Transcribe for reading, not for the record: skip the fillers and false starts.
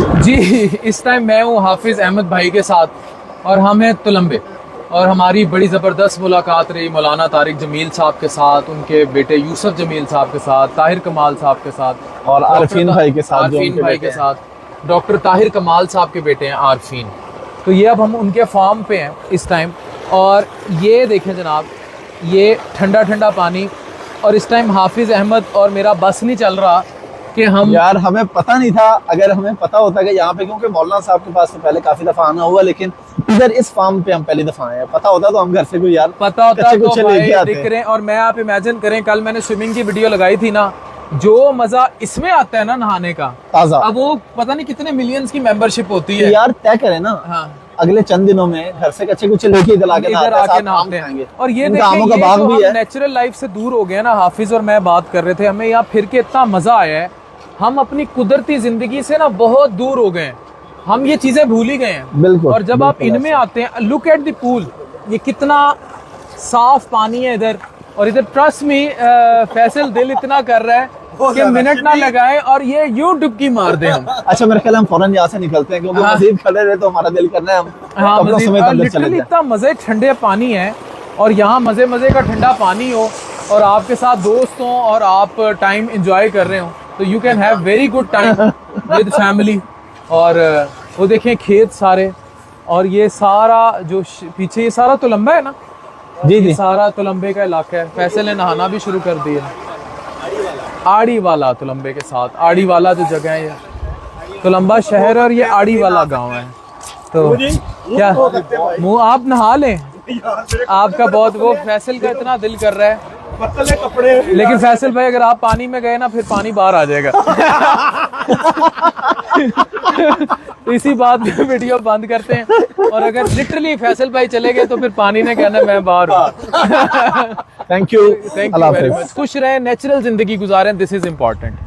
जी, इस टाइम मैं हूँ हाफिज अहमद भाई के साथ और हम हैं तुलंबे। और हमारी बड़ी ज़बरदस्त मुलाकात रही मौलाना तारिक जमील साहब के साथ, उनके बेटे यूसुफ जमील साहब के साथ, ताहिर कमाल साहब के साथ और आरफीन भाई के साथ, आरफीन भाई के साथ, डॉक्टर ताहिर कमाल साहब के बेटे हैं आरफीन। तो ये अब हम उनके फार्म पे हैं इस टाइम। और ये देखें जनाब, ये ठंडा ठंडा पानी। और इस टाइम हाफिज अहमद और मेरा बस नहीं चल रहा कि हम, यार हमें पता नहीं था। अगर हमें पता होता कि यहाँ पे, क्योंकि मौलाना साहब के पास तो पहले काफी दफा आना हुआ, लेकिन इधर इस फार्म पे हम पहली दफा आए हैं। पता होता तो हम घर से कोई यार पता होता तो लेके आते। दिख रहे हैं। और मैं, आप इमेजिन करें, कल मैंने स्विमिंग की वीडियो लगाई थी ना, जो मजा इसमें आता है ना नहाने का, ताजा। अब वो पता नहीं कितने मिलियंस की मेंबरशिप होती है यार तय करें ना, हाँ, अगले चंद दिनों में घर से कच्चे कुछ लेके इधर आके नहाते हैं। और ये देखें, आमों का ये बाग जो भी हम है। नेचुरल लाइफ से दूर हो गए ना, हाफिज और मैं बात कर रहे थे, हमें यहाँ फिर के इतना मजा आया है। हम अपनी कुदरती जिंदगी से ना बहुत दूर हो गए हैं, हम ये चीजें भूल ही गए हैं। बिल्कुल। और जब आप इनमें आते हैं, लुक एट द पूल, ये कितना साफ पानी है इधर। और इधर ट्रस्ट में फैसल दिल इतना कर रहा है कि मिनट ना लगाए और ये यूं डुबकी मार दे हम। अच्छा, मेरे ख्याल हम फौरन यहाँ से निकलते हैं, क्योंकि मजीद खड़े रहे तो हमारा दिल करना है हम लिटरली इतना मजे ठंडे पानी है। और यहाँ मजे मजे का ठंडा पानी हो और आपके साथ दोस्त हो और आप टाइम एंजॉय कर रहे हो, तो you can have very good time with family. और वो देखें खेत सारे, और ये सारा जो पीछे, ये सारा तुलंबा है ना जी जी, सारा तुलंबे का इलाका है। फैसल ने नहाना भी शुरू कर दिया। आड़ी वाला तुलंबे के साथ, आड़ी वाला जो जगह है, ये तुलंबा शहर और ये आड़ी वाला गांव है। तो क्या मुँह आप नहा लें, आपका बहुत वो फैसल का इतना दिल कर रहा है, कपड़े। लेकिन फैसल भाई अगर आप पानी में गए ना, फिर पानी बाहर आ जाएगा। तो इसी बात पे वीडियो बंद करते हैं। और अगर लिटरली फैसल भाई चले गए तो फिर पानी ने कहना मैं बाहर हूँ। Thank you very much. खुश रहें, नेचुरल जिंदगी गुजारें, दिस इज इम्पोर्टेंट।